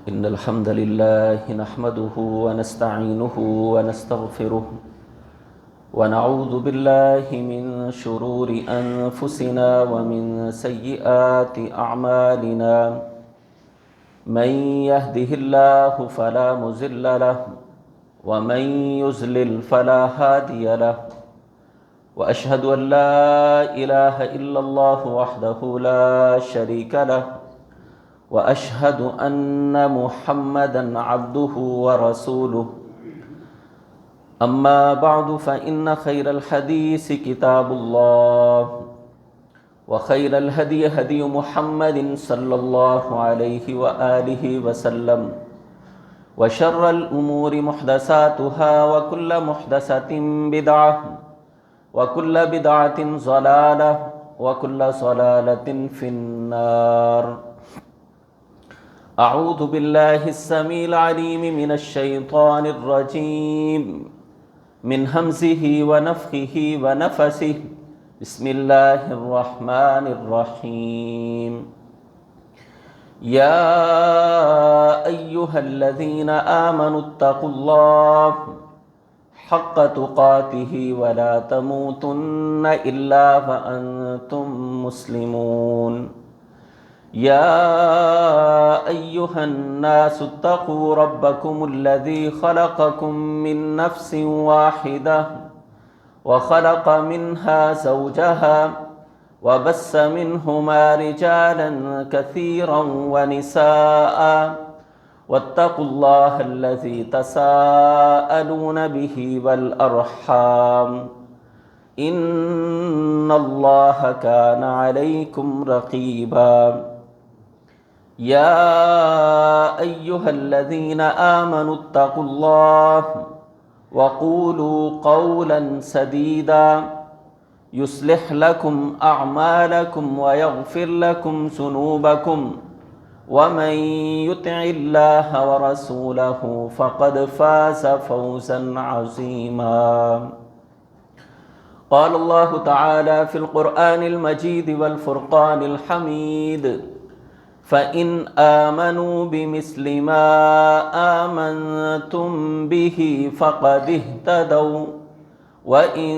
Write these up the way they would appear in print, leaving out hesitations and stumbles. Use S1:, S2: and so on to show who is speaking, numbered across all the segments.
S1: إن الحمد لله نحمده ونستعينه ونستغفره ونعوذ بالله من شرور أنفسنا ومن سيئات أعمالنا من يهده الله فلا مضل له ومن يضلل فلا هادي له وأشهد أن لا إله إلا الله وحده لا شريك له وأشهد أن محمدًا عبده ورسوله أما بعد فإن خير الحديث كتاب الله وخير الهدي هدي محمد صلى الله عليه وآله وسلم وشر الأمور محدثاتها وكل محدثة بدعة وكل بدعة ضلالة وكل ضلالة في النار أعوذ بالله السميع العليم من الشيطان الرجيم من همزه ونفخه ونفثه بسم الله الرحمن الرحيم يا أيها الذين آمنوا اتقوا الله حق تقاته ولا تموتن إلا وأنتم مسلمون يا أيها الناس اتقوا ربكم الذي خلقكم من نفس واحدة وخلق منها زوجها وبث منهما رجالا كثيرا ونساء واتقوا الله الذي تساءلون به والأرحام إن الله كان عليكم رقيبا يا أيها الذين آمنوا اتقوا الله وقولوا قولا سديدا يصلح لكم أعمالكم ويغفر لكم ذنوبكم ومن يطع الله ورسوله فقد فاز فوزا عظيما قال الله تعالى في القرآن المجيد والفرقان الحميد فإن آمنوا بمثل ما آمنتم به فقد اهتدوا وإن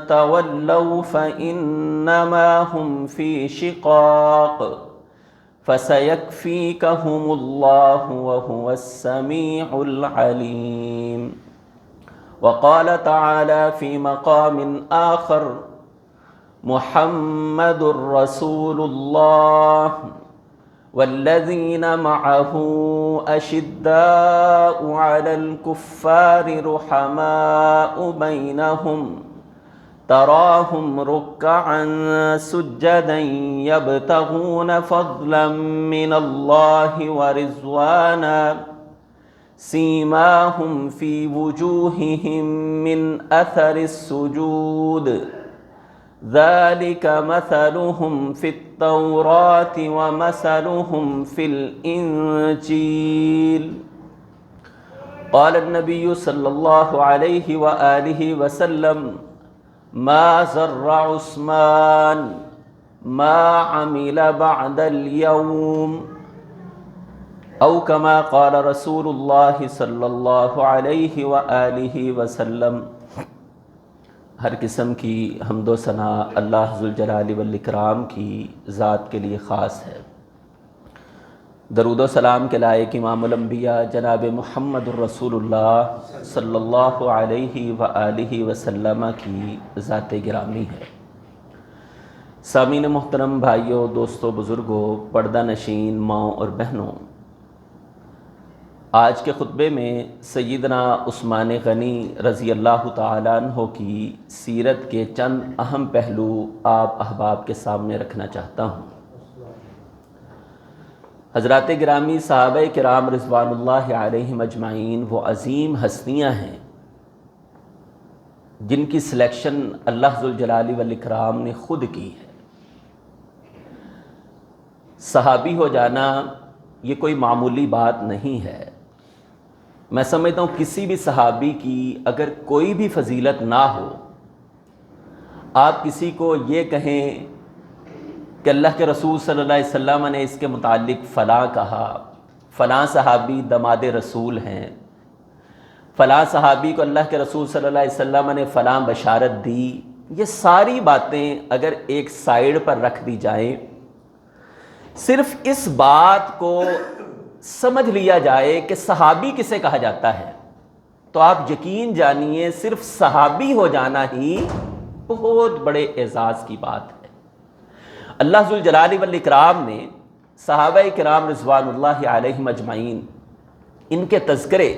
S1: تولوا فإنما هم في شقاق فسيكفيكهم الله وهو السميع العليم وقال تعالى في مقام آخر محمد رسول الله والذين معه أشداء على الكفار رحماء بينهم تراهم ركعا سجدا يبتغون فضلا من الله ورضوانا سيماهم في وجوههم من أثر السجود ذلك مثلهم في التوراة ومثلهم في الإنجيل قال النبي صلى الله عليه وآله وسلم ما زر عثمان ما عمل بعد اليوم او كما قال رسول اللہ صلی اللہ علیہ وآلہ وسلم۔ ہر قسم کی حمد و ثنا اللہ ذوالجلال والاکرام کی ذات کے لیے خاص ہے۔ درود و سلام کے لائق امام الانبیاء جناب محمد الرسول اللہ صلی اللہ علیہ وآلہ وسلم کی ذات گرامی ہے۔ سامعین محترم، بھائیوں، دوستوں، بزرگوں، پردہ نشین ماؤں اور بہنوں، آج کے خطبے میں سیدنا عثمان غنی رضی اللہ تعالیٰ عنہ کی سیرت کے چند اہم پہلو آپ احباب کے سامنے رکھنا چاہتا ہوں۔ حضرات گرامی، صحابہ کرام رضوان اللہ علیہم اجمعین وہ عظیم ہستیاں ہیں جن کی سلیکشن اللہ ذوالجلال والاکرام نے خود کی ہے۔ صحابی ہو جانا یہ کوئی معمولی بات نہیں ہے۔ میں سمجھتا ہوں کسی بھی صحابی کی اگر کوئی بھی فضیلت نہ ہو، آپ کسی کو یہ کہیں کہ اللہ کے رسول صلی اللہ علیہ وسلم نے اس کے متعلق فلاں کہا، فلاں صحابی دماد رسول ہیں، فلاں صحابی کو اللہ کے رسول صلی اللہ علیہ وسلم نے فلاں بشارت دی، یہ ساری باتیں اگر ایک سائیڈ پر رکھ دی جائیں، صرف اس بات کو سمجھ لیا جائے کہ صحابی کسے کہا جاتا ہے، تو آپ یقین جانیے صرف صحابی ہو جانا ہی بہت بڑے اعزاز کی بات ہے۔ اللہ ذوالجلال والاکرام نے صحابہ کرام رضوان اللہ علیہم اجمعین ان کے تذکرے،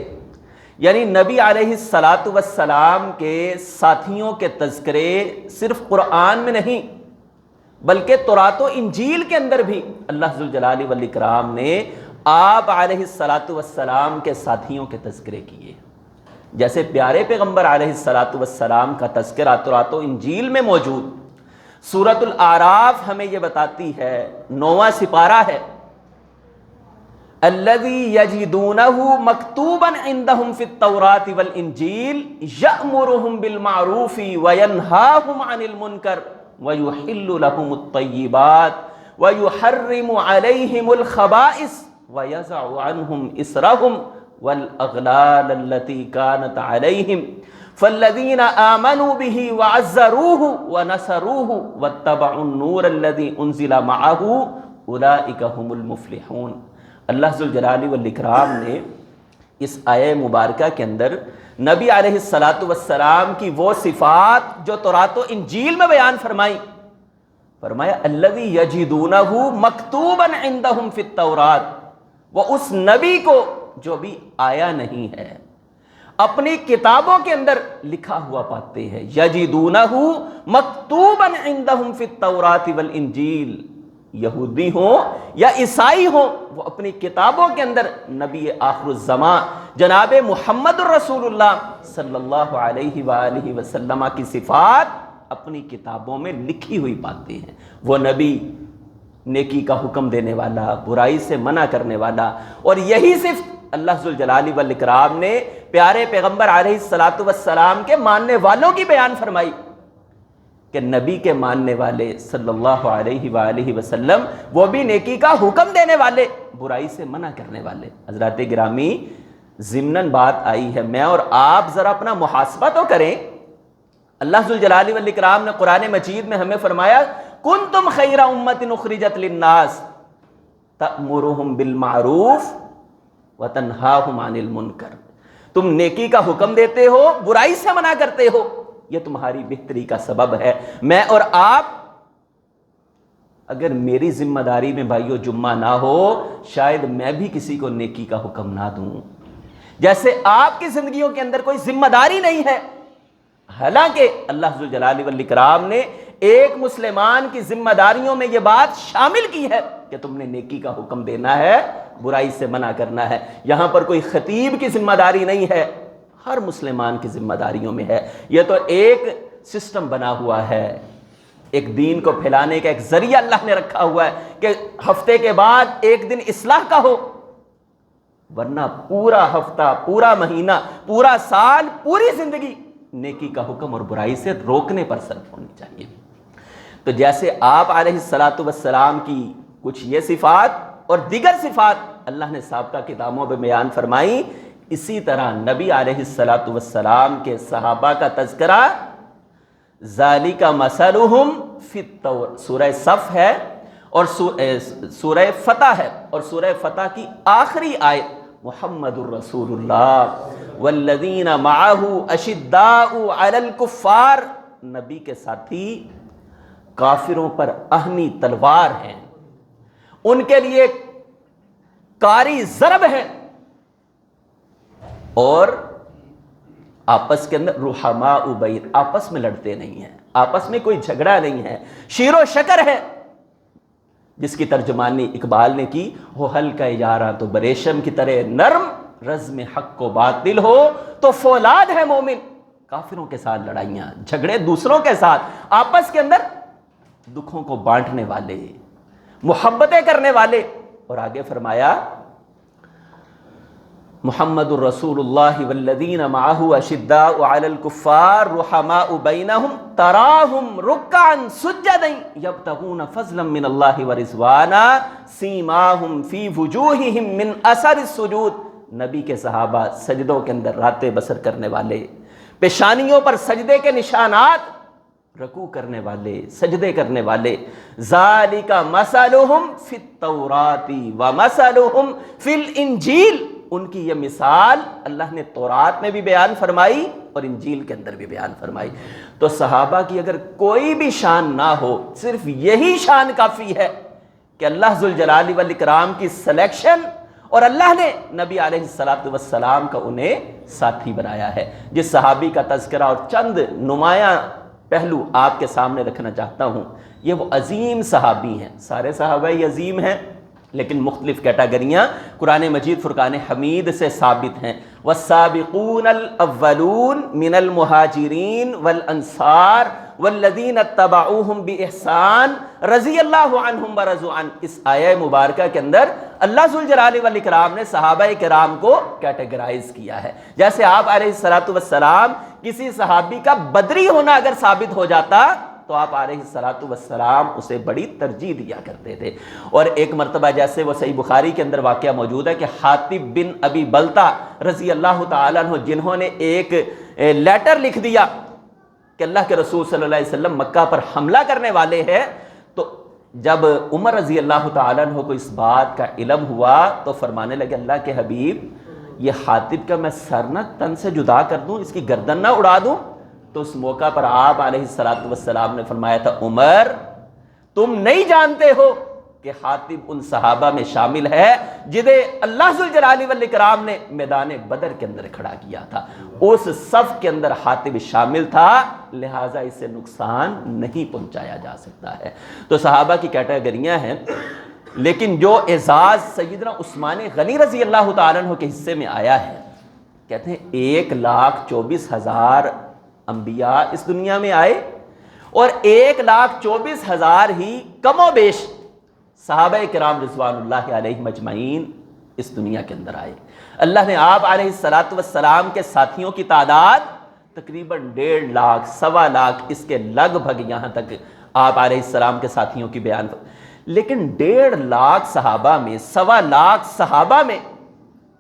S1: یعنی نبی علیہ الصلاۃ والسلام کے ساتھیوں کے تذکرے صرف قرآن میں نہیں بلکہ تورات و انجیل کے اندر بھی اللہ ذوالجلال والاکرام نے آپ علیہ الصلاۃ والسلام کے ساتھیوں کے تذکرے کیے۔ جیسے پیارے پیغمبر علیہ الصلاۃ والسلام کا تذکرہ تورات و انجیل میں موجود، سورۃ الاعراف ہمیں یہ بتاتی ہے، 9واں سپارہ ہے، الذی یجدونہ مکتوبا عندہم فی التوراۃ والانجیل یأمرہم بالمعروف وینہاہم عن المنکر ویحل لہم الطیبات ویحرم علیہم الخبائث ویضع عنہم اسرہم والاغلال التي كانت عليهم فالذين آمنوا به وعزروه ونصروه واتبعوا النور الذي انزل معه اولئك هم المفلحون۔ اللہ ذوالجلال والاکرام نے اس آیہ مبارکہ کے اندر نبی علیہ الصلاۃ والسلام کی وہ صفات جو تورات و انجیل میں بیان فرمائی، فرمایا الذی یجدونہ مکتوبا عندہم فی التوراۃ، وہ اس نبی کو جو بھی آیا نہیں ہے اپنی کتابوں کے اندر لکھا ہوا پاتے ہیں، یجدونہ مکتوبا عندہم فی التوراۃ والانجیل، یہودی ہوں یا عیسائی ہوں، وہ اپنی کتابوں کے اندر نبی آخر الزمان جناب محمد الرسول اللہ صلی اللہ علیہ وآلہ وسلم کی صفات اپنی کتابوں میں لکھی ہوئی پاتے ہیں۔ وہ نبی نیکی کا حکم دینے والا، برائی سے منع کرنے والا، اور یہی صفت اللہ ذوالجلال والاکرام نے پیارے پیغمبر علیہ الصلاۃ والسلام کے ماننے والوں کی بیان فرمائی کہ نبی کے ماننے والے صلی اللہ علیہ وآلہ وسلم وہ بھی نیکی کا حکم دینے والے، برائی سے منع کرنے والے۔ حضرات گرامی، ضمناً بات آئی ہے، میں اور آپ ذرا اپنا محاسبہ تو کریں۔ اللہ ذوالجلال والاکرام نے قرآن مجید میں ہمیں فرمایا کنتم خیر امۃ اخرجت للناس تأمرہم بالمعروف وتنہاہم عن المنکر، تم نیکی کا حکم دیتے ہو، برائی سے منع کرتے ہو، یہ تمہاری بہتری کا سبب ہے۔ میں اور آپ اگر میری ذمہ داری میں بھائیو جمعہ نہ ہو، شاید میں بھی کسی کو نیکی کا حکم نہ دوں، جیسے آپ کی زندگیوں کے اندر کوئی ذمہ داری نہیں ہے۔ حالانکہ اللہ ذوالجلال والاکرام نے ایک مسلمان کی ذمہ داریوں میں یہ بات شامل کی ہے کہ تم نے نیکی کا حکم دینا ہے، برائی سے منع کرنا ہے۔ یہاں پر کوئی خطیب کی ذمہ داری نہیں ہے، ہر مسلمان کی ذمہ داریوں میں ہے۔ یہ تو ایک سسٹم بنا ہوا ہے، ایک دین کو پھیلانے کا ایک ذریعہ اللہ نے رکھا ہوا ہے کہ ہفتے کے بعد ایک دن اصلاح کا ہو، ورنہ پورا ہفتہ، پورا مہینہ، پورا سال، پوری زندگی نیکی کا حکم اور برائی سے روکنے پر صرف ہونی چاہیے۔ تو جیسے آپ علیہ الصلاۃ والسلام کی کچھ یہ صفات اور دیگر صفات اللہ نے سابقہ کتابوں میں بیان فرمائی، اسی طرح نبی علیہ الصلاۃ والسلام کے صحابہ کا تذکرہ ذالک مثلہم فی التوراۃ، سورہ صف ہے اور سورہ فتح ہے، اور سورہ فتح کی آخری آیت محمد الرسول اللہ والذین معہ اشداء علی الکفار، نبی کے ساتھی کافروں پر اہنی تلوار ہیں، ان کے لیے کاری ضرب ہے، اور آپس کے اندر رحماء بین، آپس میں لڑتے نہیں ہیں، آپس میں کوئی جھگڑا نہیں ہے، شیر و شکر ہے، جس کی ترجمانی اقبال نے کی، ہو ہلکا یارا تو بریشم کی طرح نرم، رزم حق کو باطل ہو تو فولاد ہے مومن۔ کافروں کے ساتھ لڑائیاں جھگڑے، دوسروں کے ساتھ، آپس کے اندر دکھوں کو بانٹنے والے، محبتیں کرنے والے۔ اور آگے فرمایا محمد الرسول اللہ والذین معہ اشداء علی الکفار رحماء بینہم تراہم رکعا سجدا یبتغون فضلا من اللہ ورضوانا سیماہم فی وجوہہم من اثر السجود. نبی کے صحابہ سجدوں کے اندر راتیں بسر کرنے والے، پیشانیوں پر سجدے کے نشانات، رکوع کرنے والے، سجدے کرنے والے. ذالک مثلہم فی التوراۃ ومثلہم فی الانجیل. ان کی یہ مثال اللہ نے تورات میں بھی بیان فرمائی اور انجیل کے اندر بھی بیان فرمائی. تو صحابہ کی اگر کوئی بھی شان نہ ہو، صرف یہی شان کافی ہے کہ اللہ ذوالجلال والاکرام کی سلیکشن اور اللہ نے نبی علیہ السلام کا انہیں ساتھی بنایا ہے. جس صحابی کا تذکرہ اور چند نمایاں پہلو آپ کے سامنے رکھنا چاہتا ہوں، یہ وہ عظیم صحابی ہیں. سارے صحابہ ہی عظیم ہیں، لیکن مختلف کیٹاگریاں قرآن مجید فرقان حمید سے ثابت ہیں. والسابقون الاولون من المہاجرین والانصار والذین اتبعوہم باحسان رضی اللہ عنہم ورضوا عنہ. اس آیہ مبارکہ کے اندر اللہ ذوالجلال والاکرام نے صحابہ کرام کو کیٹیگرائز کیا ہے. جیسے آپ علیہ السلام کسی صحابی کا بدری ہونا اگر ثابت ہو جاتا تو آپ علیہ السلام اسے بڑی ترجیح دیا کرتے تھے. اور ایک مرتبہ جیسے وہ صحیح بخاری کے اندر واقعہ موجود ہے کہ حاطب بن ابی بلتہ رضی اللہ تعالیٰ عنہ، جنہوں نے ایک لیٹر لکھ دیا کہ اللہ کے رسول صلی اللہ علیہ وسلم مکہ پر حملہ کرنے والے ہیں، تو جب عمر رضی اللہ تعالیٰ عنہ کو اس بات کا علم ہوا تو فرمانے لگے اللہ کے حبیب، یہ حاطب کا میں سر نہ تن سے جدا کر دوں، اس کی گردن نہ اڑا دوں. تو اس موقع پر آپ علیہ السلام نے فرمایا تھا عمر تم نہیں جانتے ہو کہ حاطب ان صحابہ میں شامل ہے جنہیں اللہ ذوالجلال والاکرام نے میدان بدر کے اندر کھڑا کیا تھا. اس صف کے اندر حاطب شامل تھا، لہٰذا اسے نقصان نہیں پہنچایا جا سکتا ہے. تو صحابہ کی کیٹیگریاں ہیں، لیکن جو اعزاز سیدنا عثمان غنی رضی اللہ تعالیٰ عنہ کے حصے میں آیا ہے، کہتے ہیں 1,24,000 انبیاء اس دنیا میں آئے اور 1,24,000 ہی کم و بیش صحابہ کرام رضوان اللہ علیہم اجمعین اس دنیا کے اندر آئے. اللہ نے آپ علیہ السلام کے ساتھیوں کی تعداد تقریباً 1.5 لاکھ 1.25 لاکھ اس کے لگ بھگ یہاں تک آپ علیہ السلام کے ساتھیوں کی بیان. لیکن 1.5 لاکھ صحابہ میں 1.25 لاکھ صحابہ میں،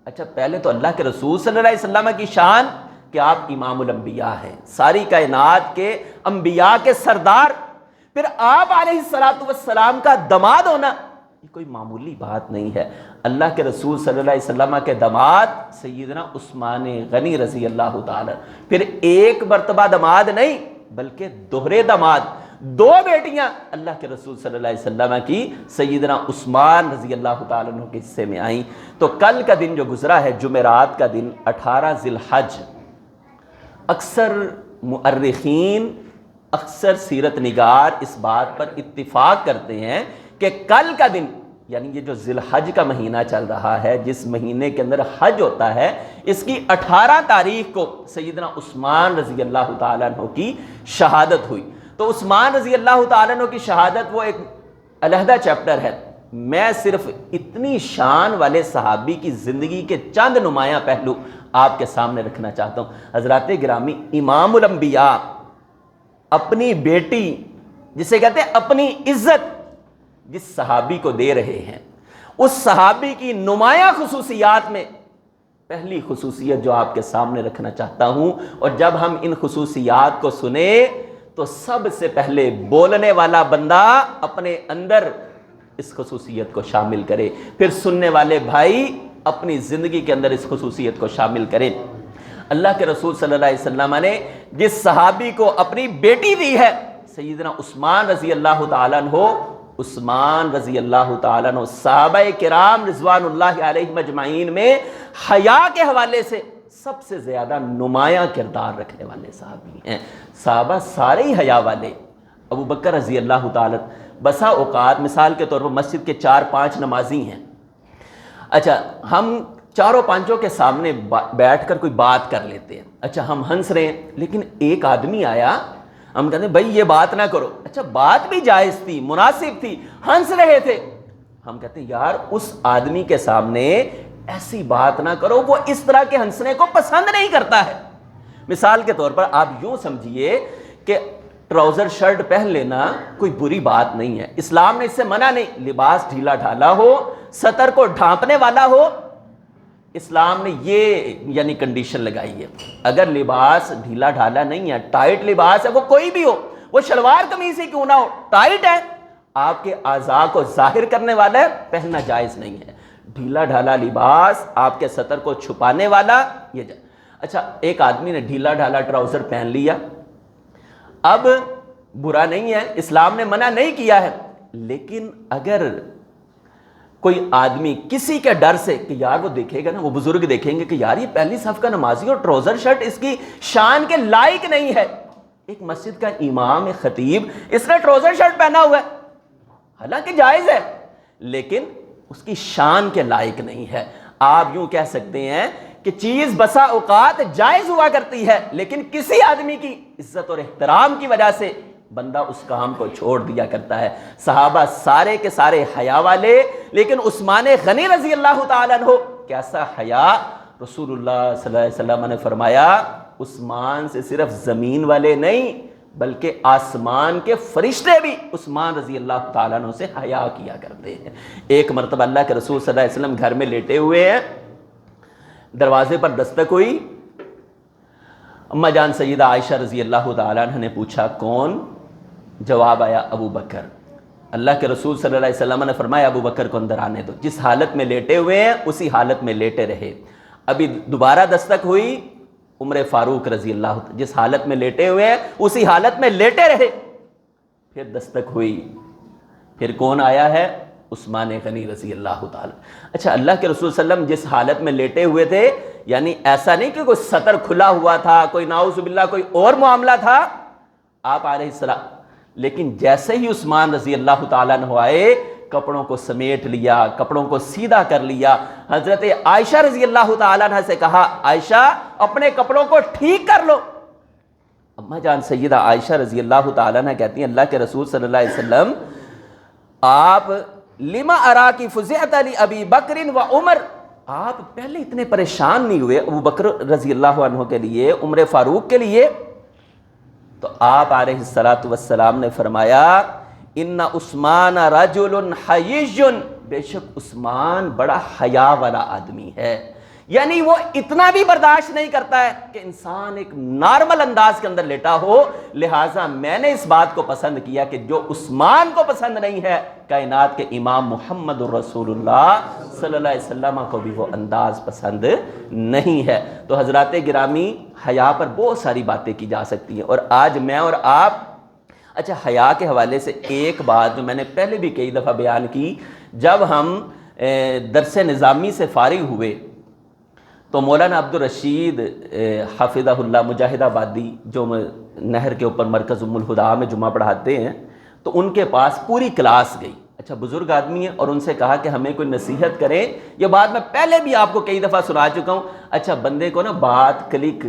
S1: اچھا پہلے تو اللہ کے رسول صلی اللہ علیہ وسلم کی شان کہ آپ امام الانبیاء ہیں، ساری کائنات کے انبیاء کے سردار، پھر آپ علیہ السلام کا داماد ہونا یہ کوئی معمولی بات نہیں ہے. اللہ کے رسول صلی اللہ علیہ وسلم کے داماد سیدنا عثمان غنی رضی اللہ تعالی، پھر ایک مرتبہ داماد نہیں بلکہ دوہرے داماد، 2 بیٹیاں اللہ کے رسول صلی اللہ علیہ وسلم کی سیدنا عثمان رضی اللہ تعالیٰ عنہ کے حصے میں آئیں. تو کل کا دن جو گزرا ہے جمعرات کا دن 18 ذی الحج، اکثر مؤرخین، اکثر سیرت نگار اس بات پر اتفاق کرتے ہیں کہ کل کا دن، یعنی یہ جو ذی الحج کا مہینہ چل رہا ہے، جس مہینے کے اندر حج ہوتا ہے، اس کی 18 تاریخ کو سیدنا عثمان رضی اللہ تعالیٰ عنہ کی شہادت ہوئی. تو عثمان رضی اللہ تعالیٰ عنہ کی شہادت وہ ایک علیحدہ چیپٹر ہے. میں صرف اتنی شان والے صحابی کی زندگی کے چند نمایاں پہلو آپ کے سامنے رکھنا چاہتا ہوں. حضرات گرامی، امام الانبیاء اپنی بیٹی، جسے کہتے ہیں اپنی عزت، جس صحابی کو دے رہے ہیں، اس صحابی کی نمایاں خصوصیات میں پہلی خصوصیت جو آپ کے سامنے رکھنا چاہتا ہوں، اور جب ہم ان خصوصیات کو سنیں تو سب سے پہلے بولنے والا بندہ اپنے اندر اس خصوصیت کو شامل کرے، پھر سننے والے بھائی اپنی زندگی کے اندر اس خصوصیت کو شامل کریں. اللہ کے رسول صلی اللہ علیہ وسلم نے جس صحابی کو اپنی بیٹی دی ہے، سیدنا عثمان رضی اللہ تعالیٰ عنہ، عثمان رضی اللہ تعالیٰ عنہ صحابہ کرام رضوان اللہ علیہم اجمعین میں حیا کے حوالے سے سب سے زیادہ نمایاں کردار رکھنے والے صحابی ہیں. صحابہ سارے ہی حیا والے. ابو بکر رضی اللہ تعالیٰ، بسا اوقات مثال کے طور پر مسجد کے 4-5 نمازی ہیں، اچھا ہم چاروں پانچوں کے سامنے بیٹھ کر کوئی بات کر لیتے ہیں، اچھا ہم ہنس رہے ہیں، لیکن ایک آدمی آیا، ہم کہتے ہیں بھائی یہ بات نہ کرو، اچھا بات بھی جائز تھی، مناسب تھی، ہنس رہے تھے، ہم کہتے ہیں یار اس آدمی کے سامنے ایسی بات نہ کرو، وہ اس طرح کے ہنسنے کو پسند نہیں کرتا ہے۔ مثال کے طور پر آپ یوں سمجھیے کہ ٹراؤزر شرٹ پہن لینا کوئی بری بات نہیں ہے، اسلام نے اس سے منع نہیں، لباس ڈھیلا ڈھالا ہو، سطر کو ڈھانپنے والا ہو، اسلام نے یہ یعنی کنڈیشن لگائی ہے۔ اگر لباس ڈھیلا ڈھالا نہیں ہے، ٹائٹ لباس ہے، وہ کوئی بھی ہو، وہ شلوار قمیص ہی کیوں نہ ہو، ٹائٹ ہے، آپ کے اعضاء کو ظاہر کرنے والا ہے، پہننا جائز نہیں ہے۔ ڈھیلا ڈھالا لباس آپ کے سطر کو چھپانے والا یہ اچھا، ایک آدمی نے ڈھیلا ڈھالا ٹراؤزر پہن لیا، اب برا نہیں ہے، اسلام نے منع نہیں کیا ہے، لیکن اگر کوئی آدمی کسی کے ڈر سے کہ یار وہ دیکھے گا نا، وہ بزرگ دیکھیں گے کہ یار یہ پہلی صف کا نمازی اور ٹراؤزر شرٹ اس کی شان کے لائق نہیں ہے، ایک مسجد کا امام، ایک خطیب، اس نے ٹراؤزر شرٹ پہنا ہوا ہے، حالانکہ جائز ہے لیکن اس کی شان کے لائق نہیں ہے۔ آپ یوں کہہ سکتے ہیں کہ چیز بسا اوقات جائز ہوا کرتی ہے، لیکن کسی آدمی کی عزت اور احترام کی وجہ سے بندہ اس کام کو چھوڑ دیا کرتا ہے۔ صحابہ سارے کے سارے حیا والے، لیکن عثمان غنی رضی اللہ تعالیٰ عنہ کیسا حیا، رسول اللہ صلی اللہ علیہ وسلم نے فرمایا عثمان سے صرف زمین والے نہیں بلکہ آسمان کے فرشتے بھی عثمان رضی اللہ تعالیٰ عنہ سے حیا کیا کرتے ہیں۔ ایک مرتبہ اللہ کے رسول صلی اللہ علیہ وسلم گھر میں لیٹے ہوئے ہیں، دروازے پر دستک ہوئی، اما جان سیدہ عائشہ رضی اللہ تعالیٰ عنہ نے پوچھا کون؟ جواب آیا ابو بکر۔ اللہ کے رسول صلی اللہ علیہ وسلم نے فرمایا ابو بکر کو اندر آنے دو، جس حالت میں لیٹے ہوئے ہیں اسی حالت میں لیٹے رہے۔ ابھی دوبارہ دستک ہوئی، عمر فاروق رضی اللہ عنہ جس حالت میں لیٹے ہوئے ہیں اسی حالت میں لیٹے رہے۔ پھر دستک ہوئی، پھر کون آیا ہے؟ عثمان غنی رضی اللہ تعالی۔ اچھا، اللہ کے رسول صلی اللہ علیہ وسلم جس حالت میں لیٹے ہوئے تھے، یعنی ایسا نہیں کہ کوئی سطر کھلا ہوا تھا، کوئی نعوذ باللہ کوئی اور معاملہ تھا، آپ علیہ السلام، لیکن جیسے ہی عثمان رضی اللہ تعالیٰ عنہ آئے، کپڑوں کو سمیٹ لیا، کپڑوں کو سیدھا کر لیا۔ حضرت عائشہ رضی اللہ تعالیٰ عنہ سے کہا عائشہ اپنے کپڑوں کو ٹھیک کر لو۔ اما جان سیدہ عائشہ رضی اللہ تعالیٰ عنہ کہتی ہیں اللہ کے رسول صلی اللہ علیہ وسلم آپ لما اراکی فزعت لابی بکر و عمر، آپ پہلے اتنے پریشان نہیں ہوئے ابو بکر رضی اللہ عنہ کے لیے، عمر فاروق کے لیے؟ تو آپ علیہ الصلوۃ والسلام نے فرمایا ان عثمان رجل حیی، بے شک عثمان بڑا حیا والا آدمی ہے، یعنی وہ اتنا بھی برداشت نہیں کرتا ہے کہ انسان ایک نارمل انداز کے اندر لیٹا ہو، لہٰذا میں نے اس بات کو پسند کیا کہ جو عثمان کو پسند نہیں ہے، کائنات کے امام محمد الرسول اللہ صلی اللہ علیہ وسلم کو بھی وہ انداز پسند نہیں ہے۔ تو حضرات گرامی، حیا پر بہت ساری باتیں کی جا سکتی ہیں، اور آج میں اور آپ، اچھا حیا کے حوالے سے ایک بات جو میں نے پہلے بھی کئی دفعہ بیان کی، جب ہم درس نظامی سے فارغ ہوئے تو مولانا عبدالرشید حافظہ اللہ مجاہد آبادی جو نہر کے اوپر مرکز ام الہدیٰ میں جمعہ پڑھاتے ہیں، تو ان کے پاس پوری کلاس گئی، اچھا بزرگ آدمی ہیں، اور ان سے کہا کہ ہمیں کوئی نصیحت کریں۔ یہ بات میں پہلے بھی آپ کو کئی دفعہ سنا چکا ہوں۔ اچھا بندے کو نا بات کلک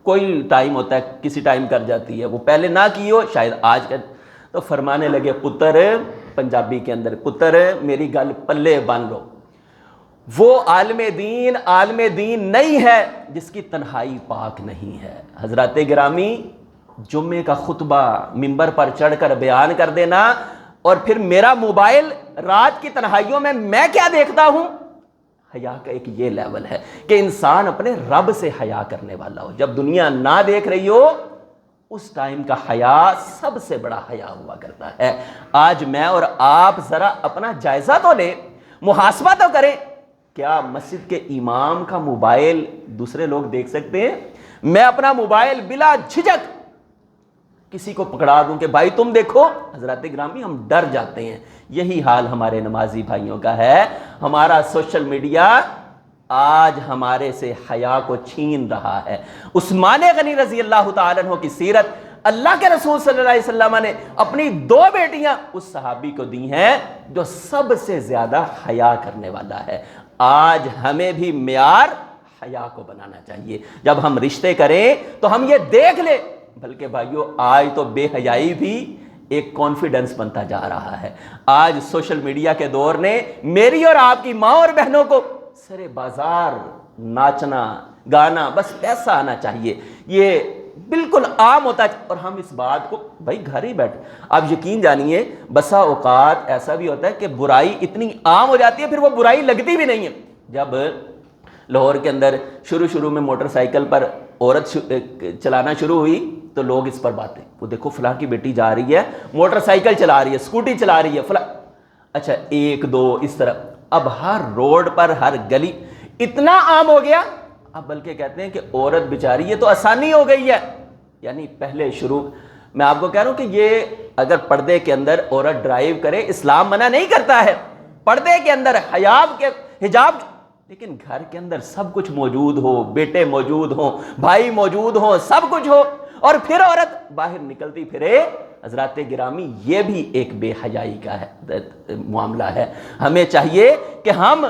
S1: کوئی ٹائم ہوتا ہے، کسی ٹائم کر جاتی ہے، وہ پہلے نہ کی ہو شاید آج کر، تو فرمانے لگے پتر، پنجابی کے اندر، پتر میری گل پلے بن لو، وہ عالم دین نہیں ہے جس کی تنہائی پاک نہیں ہے۔ حضرات گرامی، جمعے کا خطبہ ممبر پر چڑھ کر بیان کر دینا اور پھر میرا موبائل رات کی تنہائیوں میں کیا دیکھتا ہوں، حیا کا ایک یہ لیول ہے کہ انسان اپنے رب سے حیا کرنے والا ہو۔ جب دنیا نہ دیکھ رہی ہو اس ٹائم کا حیا سب سے بڑا حیا ہوا کرتا ہے۔ آج میں اور آپ ذرا اپنا جائزہ تو لیں، محاسبہ تو کریں، کیا مسجد کے امام کا موبائل دوسرے لوگ دیکھ سکتے ہیں؟ میں اپنا موبائل بلا جھجک کسی کو پکڑا دوں کہ بھائی تم دیکھو؟ حضرات گرامی، ہم ڈر جاتے ہیں۔ یہی حال ہمارے نمازی بھائیوں کا ہے۔ ہمارا سوشل میڈیا آج ہمارے سے حیا کو چھین رہا ہے۔ عثمان غنی رضی اللہ تعالیٰ عنہ کی سیرت، اللہ کے رسول صلی اللہ علیہ وسلم نے اپنی 2 بیٹیاں اس صحابی کو دی ہیں جو سب سے زیادہ حیا کرنے والا ہے۔ آج ہمیں بھی معیار حیا کو بنانا چاہیے۔ جب ہم رشتے کریں تو ہم یہ دیکھ لیں، بلکہ بھائیو آج تو بے حیائی بھی ایک کانفیڈنس بنتا جا رہا ہے۔ آج سوشل میڈیا کے دور نے میری اور آپ کی ماں اور بہنوں کو سرے بازار ناچنا گانا، بس پیسہ آنا چاہیے، یہ بالکل عام ہوتا ہے. اور ہم اس بات کو بھائی گھر ہی بیٹھے، آپ یقین جانیے بسا اوقات ایسا بھی ہوتا ہے کہ برائی اتنی عام ہو جاتی ہے پھر وہ برائی لگتی بھی نہیں ہے. جب لاہور کے اندر شروع میں موٹر سائیکل پر عورت چلانا شروع ہوئی تو لوگ اس پر باتیں، وہ دیکھو فلاں کی بیٹی جا رہی ہے موٹر سائیکل چلا رہی ہے، اسکوٹی چلا رہی ہے فلاں. اچھا ایک دو اس طرح، اب ہر روڈ پر ہر گلی اتنا عام ہو گیا. اب بلکہ کہتے ہیں کہ عورت بیچاری یہ تو آسانی ہو گئی ہے. یعنی پہلے شروع میں آپ کو کہہ رہا ہوں کہ یہ اگر پردے کے اندر عورت ڈرائیو کرے اسلام منع نہیں کرتا ہے، پردے کے اندر حجاب، لیکن گھر کے اندر سب کچھ موجود ہو، بیٹے موجود ہوں، بھائی موجود ہوں، سب کچھ ہو، اور پھر عورت باہر نکلتی پھرے. حضرات گرامی یہ بھی ایک بے حیائی کا معاملہ ہے. ہمیں چاہیے کہ ہم،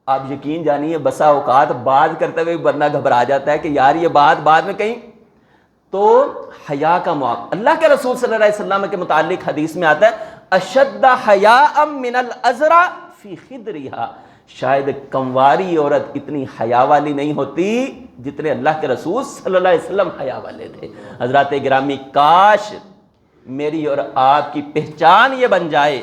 S1: آپ یقین جانیے بسا اوقات بات کرتے ہوئے بندہ گھبرا جاتا ہے کہ یار یہ بات بعد میں کہیں، تو حیا کا معاملہ اللہ کے رسول صلی اللہ علیہ وسلم کے متعلق حدیث میں آتا ہے اشد حیاء من العذراء فی خدرہا، شاید کمواری عورت اتنی حیا والی نہیں ہوتی جتنے اللہ کے رسول صلی اللہ علیہ وسلم حیا والے تھے. حضرات گرامی کاش میری اور آپ کی پہچان یہ بن جائے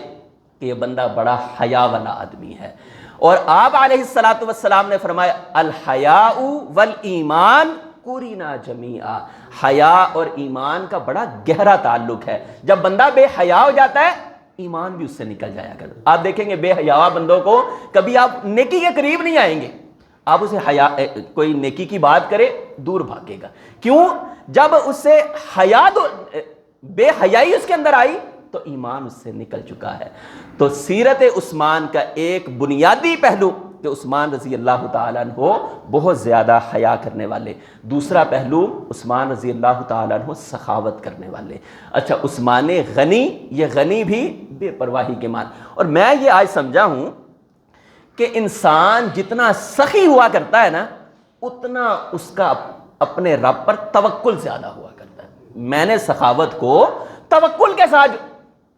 S1: کہ یہ بندہ بڑا حیا والا آدمی ہے. اور آپ علیہ السلام نے فرمایا الحیاء والایمان قرینا جمیعا، حیا اور ایمان کا بڑا گہرا تعلق ہے. جب بندہ بے حیا ہو جاتا ہے ایمان بھی اس سے نکل جایا کرتا. آپ دیکھیں گے بے حیا بندوں کو کبھی آپ نیکی کے قریب نہیں آئیں گے. آپ اسے حیا کوئی نیکی کی بات کرے دور بھاگے گا. کیوں؟ جب اس سے حیا بے حیائی اس کے اندر آئی تو ایمان اس سے نکل چکا ہے. تو سیرت عثمان کا ایک بنیادی پہلو کہ عثمان رضی اللہ تعالیٰ عنہ بہت زیادہ حیا کرنے والے. دوسرا پہلو عثمان رضی اللہ تعالیٰ عنہ سخاوت کرنے والے. اچھا عثمان غنی، یہ غنی بھی بے پرواہی کے مان. اور میں یہ آج سمجھا ہوں کہ انسان جتنا سخی ہوا کرتا ہے نا اتنا اس کا اپنے رب پر توکل زیادہ ہوا کرتا ہے. میں نے سخاوت کو توکل کے ساتھ،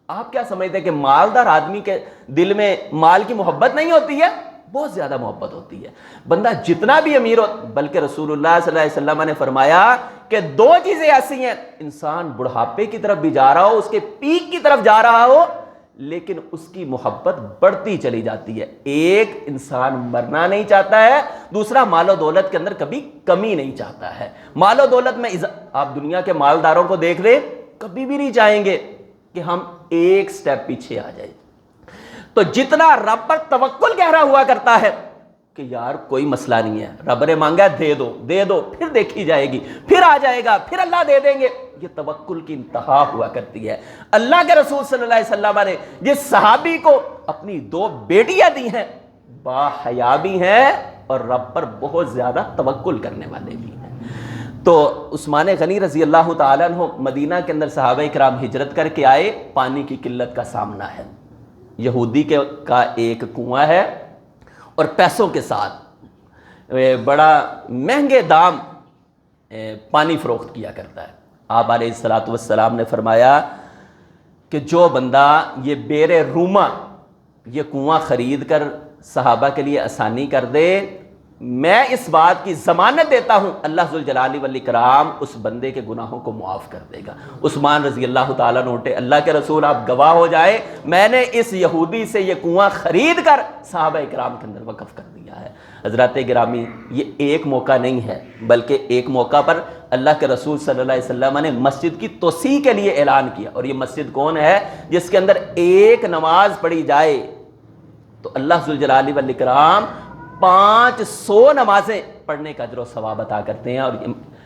S1: آپ کیا سمجھتے ہیں کہ مالدار آدمی کے دل میں مال کی محبت نہیں ہوتی ہے؟ بہت زیادہ محبت ہوتی ہے. بندہ جتنا بھی امیر ہو، بلکہ رسول اللہ صلی اللہ علیہ وسلم نے فرمایا کہ دو چیزیں ایسی ہیں، انسان بڑھاپے کی طرف بھی جا رہا ہو، اس کے پیک کی طرف جا رہا ہو، لیکن اس کی محبت بڑھتی چلی جاتی ہے. ایک انسان مرنا نہیں چاہتا ہے، دوسرا مال و دولت کے اندر کبھی کمی نہیں چاہتا ہے. مال و دولت میں آپ دنیا کے مالداروں کو دیکھ لیں، کبھی بھی نہیں چاہیں گے کہ ہم ایک سٹیپ پیچھے آ جائیں. تو جتنا رب پر توکل گہرا ہوا کرتا ہے کہ یار کوئی مسئلہ نہیں ہے، رب نے مانگا دے دو دے دو، پھر دیکھی جائے گی، پھر آ جائے گا، پھر اللہ دے دیں گے، یہ توکل کی انتہا ہوا کرتی ہے. اللہ کے رسول صلی اللہ علیہ وسلم نے جس صحابی کو اپنی 2 بیٹیاں دی ہیں، با حیا بھی ہیں اور رب پر بہت زیادہ توکل کرنے والے بھی ہیں. تو عثمان غنی رضی اللہ تعالیٰ عنہ مدینہ کے اندر صحابہ کرام ہجرت کر کے آئے، پانی کی قلت کا سامنا ہے. یہودی کا ایک کنواں ہے اور پیسوں کے ساتھ بڑا مہنگے دام پانی فروخت کیا کرتا ہے. آپ علیہ السلام نے فرمایا کہ جو بندہ یہ بیر روما یہ کنواں خرید کر صحابہ کے لیے آسانی کر دے، میں اس بات کی ضمانت دیتا ہوں اللہ ذوالجلال والاکرام اس بندے کے گناہوں کو معاف کر دے گا. عثمان رضی اللہ تعالیٰ نے اٹھے، اللہ کے رسول آپ گواہ ہو جائے، میں نے اس یہودی سے یہ کنواں خرید کر صحابہ اکرام کے اندر وقف کر دیا ہے. حضرات گرامی یہ ایک موقع نہیں ہے، بلکہ ایک موقع پر اللہ کے رسول صلی اللہ علیہ وسلم نے مسجد کی توسیع کے لیے اعلان کیا. اور یہ مسجد کون ہے؟ جس کے اندر ایک نماز پڑھی جائے تو اللہ ذوالجلال والاکرام 500 نمازیں پڑھنے کا اجر و ثواب عطا کرتے ہیں. اور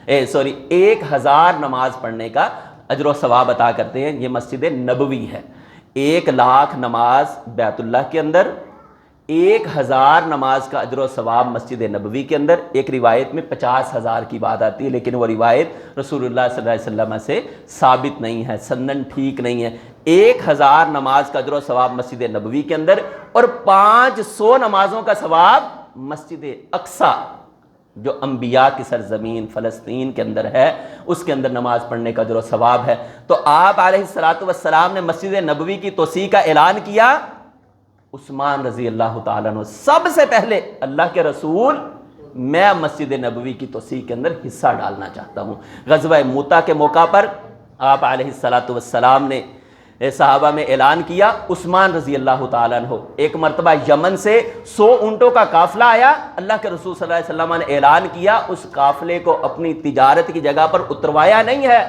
S1: 1000 نماز پڑھنے کا اجر و ثواب عطا کرتے ہیں. یہ مسجد نبوی ہے. 1,00,000 نماز بیت اللہ کے اندر، 1000 نماز کا اجر و ثواب مسجد نبوی کے اندر. ایک روایت میں 50,000 کی بات آتی ہے، لیکن وہ روایت رسول اللہ صلی اللہ علیہ وسلم سے ثابت نہیں ہے، سندن ٹھیک نہیں ہے. 1000 نماز کا اجر و ثواب مسجد نبوی کے اندر اور 500 نمازوں کا ثواب مسجد اقصیٰ جو انبیاء کی سرزمین فلسطین کے اندر ہے، اس کے اندر نماز پڑھنے کا اجر و ثواب ہے. تو آپ علیہ السلام نے مسجد نبوی کی توسیع کا اعلان کیا عثمان رضی اللہ تعالیٰ عنہ سب سے پہلے اللہ کے رسول میں مسجد نبوی کی توسیع کے اندر حصہ ڈالنا چاہتا ہوں۔ غزوہ موتا کے موقع پر آپ علیہ السلام نے صحابہ میں اعلان کیا، عثمان رضی اللہ تعالیٰ عنہ، ایک مرتبہ یمن سے 100 اونٹوں کا قافلہ آیا، اللہ کے رسول صلی اللہ علیہ وسلم نے اعلان کیا اس قافلے کو اپنی تجارت کی جگہ پر اتروایا نہیں ہے۔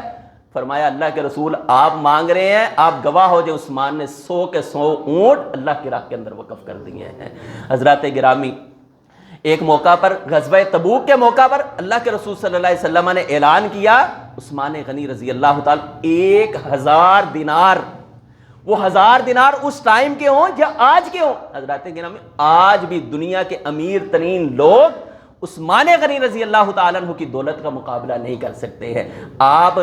S1: فرمایا اللہ کے رسول آپ مانگ رہے ہیں، آپ گواہ ہو جائیں، عثمان نے 100 کے 100 اونٹ اللہ کی راہ کے اندر وقف کر دیے ہیں۔ حضرات گرامی، ایک موقع پر غزوہ تبوک کے موقع پر اللہ کے رسول صلی اللہ علیہ وسلم نے اعلان کیا، عثمان غنی رضی اللہ تعالیٰ 1000 دینار، وہ 1000 دینار اس ٹائم کے ہوں یا آج کے ہوں، حضرات گرامی آج بھی دنیا کے امیر ترین لوگ عثمان غنی رضی اللہ تعالیٰ عنہ کی دولت کا مقابلہ نہیں کر سکتے ہیں۔ آپ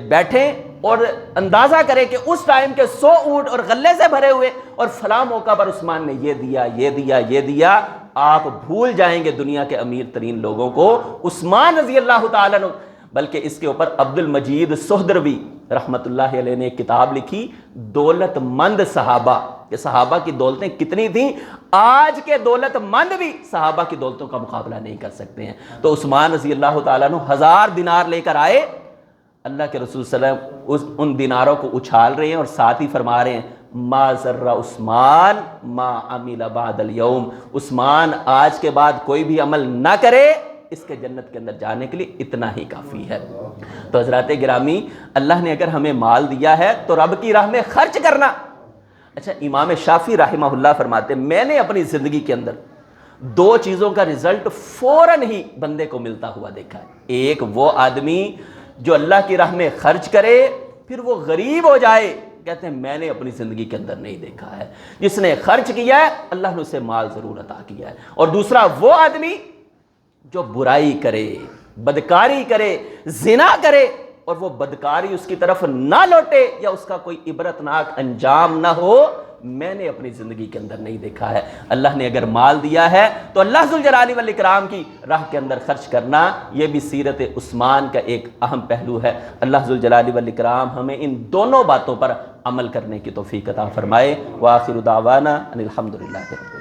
S1: بیٹھیں اور اندازہ کریں کہ اس ٹائم کے 100 اونٹ اور غلے سے بھرے ہوئے، اور فلاں موقع پر عثمان نے یہ دیا، یہ دیا، یہ دیا، آپ بھول جائیں گے دنیا کے امیر ترین لوگوں کو، عثمان رضی اللہ تعالیٰ عنہ۔ بلکہ اس کے اوپر عبد المجید سہدروی رحمت اللہ علیہ نے ایک کتاب لکھی، دولت مند صحابہ، کہ صحابہ کی دولتیں کتنی تھیں، آج کے دولت مند بھی صحابہ کی دولتوں کا مقابلہ نہیں کر سکتے ہیں۔ تو عثمان رضی اللہ تعالیٰ عنہ 1000 دینار لے کر آئے، اللہ کے رسول صلی اللہ علیہ وسلم ان دیناروں کو اچھال رہے ہیں اور ساتھ ہی فرما رہے ہیں ما ضر عثمان ما عمل بعد اليوم، عثمان آج کے بعد کوئی بھی عمل نہ کرے، اس کے جنت کے اندر جانے کے لیے اتنا ہی کافی ہے۔ تو حضرات گرامی، اللہ نے اگر ہمیں مال دیا ہے تو رب کی راہ میں خرچ کرنا۔ اچھا، امام شافعی رحمہ اللہ فرماتے ہیں میں نے اپنی زندگی کے اندر 2 چیزوں کا رزلٹ فوراً ہی بندے کو ملتا ہوا دیکھا ہے۔ ایک وہ آدمی جو اللہ کی راہ میں خرچ کرے پھر وہ غریب ہو جائے، کہتے ہیں میں نے اپنی زندگی کے اندر نہیں دیکھا ہے۔ جس نے خرچ کیا ہے اللہ نے اسے مال ضرور عطا کیا ہے۔ اور دوسرا وہ آدمی جو برائی کرے، بدکاری کرے، زنا کرے، اور وہ بدکاری اس کی طرف نہ لوٹے یا اس کا کوئی عبرتناک انجام نہ ہو، میں نے اپنی زندگی کے اندر نہیں دیکھا ہے۔ اللہ نے اگر مال دیا ہے تو اللہ ذوالجلال والاکرام کی راہ کے اندر خرچ کرنا، یہ بھی سیرت عثمان کا ایک اہم پہلو ہے۔ اللہ ذوالجلال والاکرام ہمیں ان دونوں باتوں پر عمل کرنے کی توفیق عطا فرمائے۔ وآخر دعوانا ان الحمدللہ۔